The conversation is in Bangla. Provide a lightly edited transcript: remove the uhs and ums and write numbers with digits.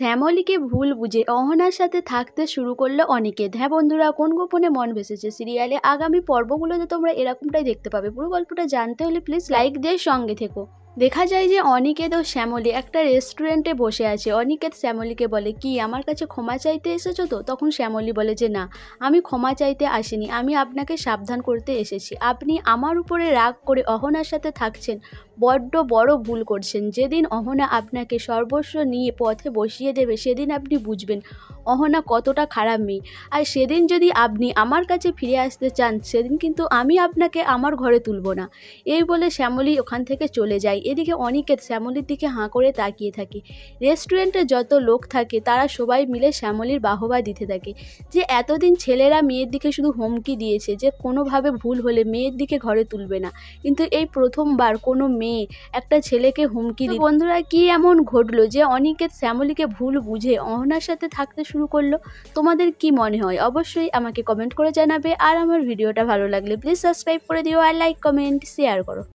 শ্যামলীকে ভুল বুঝে অহনার সাথে থাকতে শুরু করলো অনিকেত। হ্যাঁ বন্ধুরা, কোন গোপনে মন ভেসেছে সিরিয়ালে আগামী পর্বগুলোতে তোমরা এরকমটাই দেখতে পাবে। পুরো গল্পটা জানতে হলে প্লিজ লাইক দিয়ে সঙ্গে থেকো। দেখা যায় যে অনিকেত ও শ্যামলী একটা রেস্টুরেন্টে বসে আছে। অনিকেত শ্যামলীকে বলে, কি আমার কাছে ক্ষমা চাইতে এসেছো তো? তখন শ্যামলী বলে যে না, আমি ক্ষমা চাইতে আসিনি, আমি আপনাকে সাবধান করতে এসেছি। আপনি আমার উপরে রাগ করে অহনার সাথে থাকছেন, বড্ড বড় ভুল করছেন। যেদিন অহনা আপনাকে সর্বস্ব নিয়ে পথে বসিয়ে দেবে সেদিন আপনি বুঝবেন অহনা কতটা খারাপ মেয়ে। আর সেদিন যদি আপনি আমার কাছে ফিরে আসতে চান সেদিন কিন্তু আমি আপনাকে আমার ঘরে তুলব না। এই বলে শ্যামলী ওখান থেকে চলে যায়। এদিকে অনিকেত শ্যামলীর দিকে হাঁ করে তাকিয়ে থাকে। রেস্টুরেন্টে যত লোক থাকে তারা সবাই মিলে শ্যামলীর বাহবা দিতে থাকে যে এতদিন ছেলেরা মেয়ের দিকে শুধু হুমকি দিয়েছে যে কোনোভাবে ভুল হলে মেয়ের দিকে ঘরে তুলবে না, কিন্তু এই প্রথমবার কোনো মেয়ে একটা ছেলেকে হুমকি দিল। বন্ধুরা, কি এমন ঘটলো যে অনিকেত শ্যামলীকে ভুল বুঝে অহনার সাথে থাকতে শুরু করলো? তোমাদের কি মনে হয় অবশ্যই আমাকে কমেন্ট করে জানাবে। আর আমার ভিডিওটা ভালো লাগলে প্লিজ সাবস্ক্রাইব করে দিও আর লাইক কমেন্ট শেয়ার করো।